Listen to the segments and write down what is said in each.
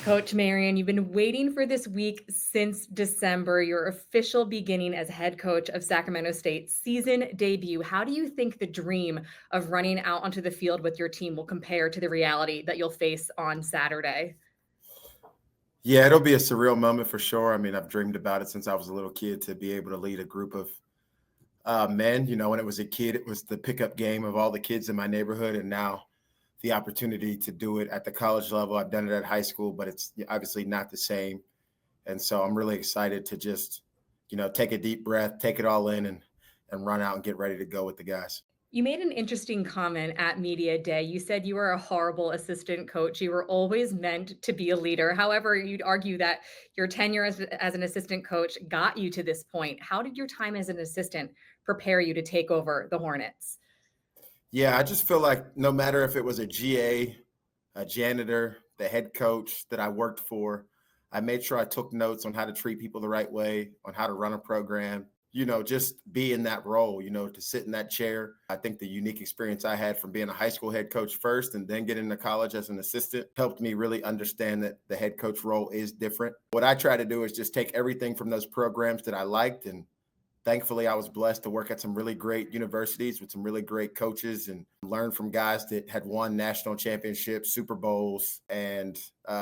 Coach Marion, you've been waiting for this week since December, your official beginning as head coach of Sacramento State season debut. How do you think the dream of running out onto the field with your team will compare to the reality that you'll face on Saturday? Yeah, it'll be a surreal moment for sure. I mean, I've dreamed about it since I was a little kid to be able to lead a group of men. When it was a kid, it was the pickup game of all the kids in my neighborhood. And now the opportunity to do it at the college level. I've done it at high school, but it's obviously not the same. And so I'm really excited to just, take a deep breath, take it all in and run out and get ready to go with the guys. You made an interesting comment at Media Day. You said you were a horrible assistant coach. You were always meant to be a leader. However, you'd argue that your tenure as an assistant coach got you to this point. How did your time as an assistant prepare you to take over the Hornets? Yeah, I just feel like no matter if it was a GA, a janitor, the head coach that I worked for, I made sure I took notes on how to treat people the right way, on how to run a program, just be in that role, to sit in that chair. I think the unique experience I had from being a high school head coach first and then getting into college as an assistant helped me really understand that the head coach role is different. What I try to do is just take everything from those programs that I liked, and thankfully, I was blessed to work at some really great universities with some really great coaches and learn from guys that had won national championships, Super Bowls, and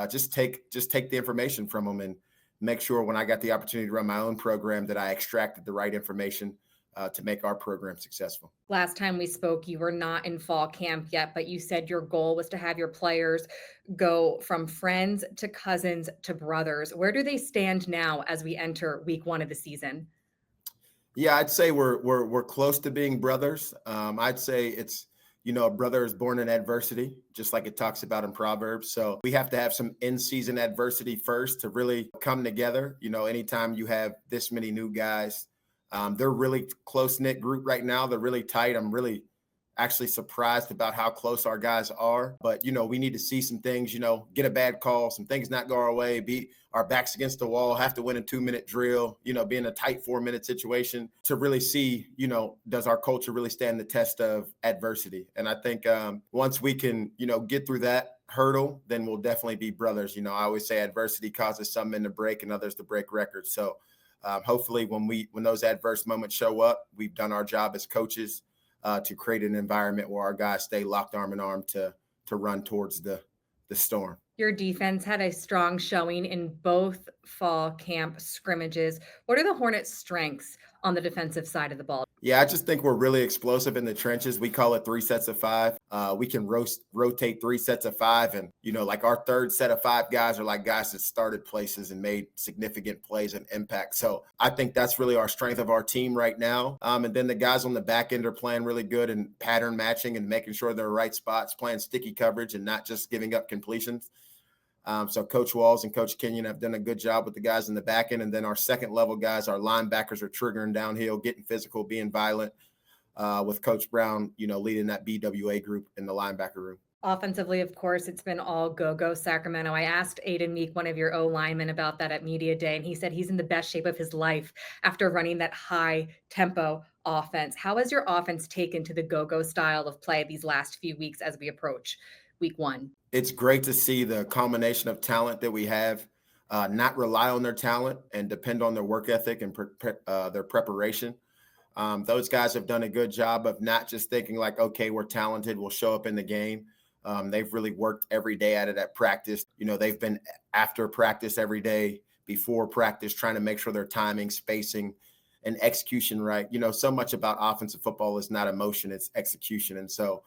just take the information from them and make sure when I got the opportunity to run my own program that I extracted the right information to make our program successful. Last time we spoke, you were not in fall camp yet, but you said your goal was to have your players go from friends to cousins to brothers. Where do they stand now as we enter week one of the season? Yeah, I'd say we're close to being brothers. I'd say it's a brother is born in adversity, just like it talks about in Proverbs. So we have to have some in-season adversity first to really come together. Anytime you have this many new guys, they're really close-knit group right now. They're really tight. I'm really actually surprised about how close our guys are. But, we need to see some things, get a bad call, some things not go our way, be our backs against the wall, have to win a 2-minute drill, be in a tight 4-minute situation to really see, does our culture really stand the test of adversity? And I think once we can, get through that hurdle, then we'll definitely be brothers. I always say adversity causes some men to break and others to break records. So hopefully when those adverse moments show up, we've done our job as coaches to create an environment where our guys stay locked arm in arm to run towards the storm. Your defense had a strong showing in both fall camp scrimmages. What are the Hornets' strengths on the defensive side of the ball? Yeah, I just think we're really explosive in the trenches. We call it 3 sets of 5. We can rotate 3 sets of 5. And, like our third set of 5 guys are like guys that started places and made significant plays and impact. So I think that's really our strength of our team right now. And then the guys on the back end are playing really good and pattern matching and making sure they're right spots, playing sticky coverage and not just giving up completions. So Coach Walls and Coach Kenyon have done a good job with the guys in the back end. And then our second level guys, our linebackers are triggering downhill, getting physical, being violent with Coach Brown, leading that BWA group in the linebacker room. Offensively, of course, it's been all go Sacramento. I asked Aiden Meek, one of your O linemen, about that at Media Day, and he said he's in the best shape of his life after running that high tempo offense. How has your offense taken to the go style of play these last few weeks as we approach week one? It's great to see the combination of talent that we have, not rely on their talent and depend on their work ethic and their preparation. Those guys have done a good job of not just thinking like, okay, we're talented, we'll show up in the game. They've really worked every day at it at practice. They've been after practice every day, before practice, trying to make sure their timing, spacing, and execution right. So much about offensive football is not emotion, it's execution. And so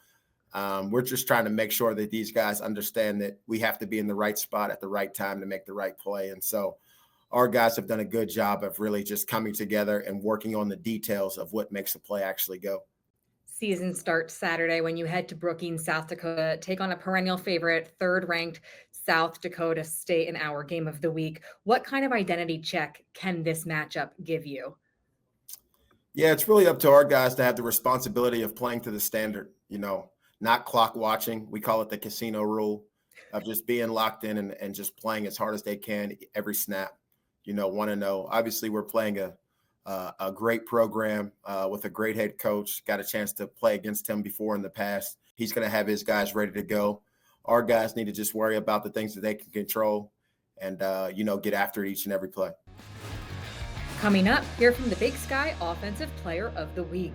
we're just trying to make sure that these guys understand that we have to be in the right spot at the right time to make the right play. And so our guys have done a good job of really just coming together and working on the details of what makes the play actually go. Season starts Saturday when you head to Brookings, South Dakota, take on a perennial favorite, third-ranked South Dakota State in our game of the week. What kind of identity check can this matchup give you? Yeah, it's really up to our guys to have the responsibility of playing to the standard, not clock watching. We call it the casino rule of just being locked in and just playing as hard as they can every snap. Want to know. Obviously, we're playing a great program with a great head coach. Got a chance to play against him before in the past. He's going to have his guys ready to go. Our guys need to just worry about the things that they can control and get after it each and every play. Coming up, hear from the Big Sky Offensive Player of the Week.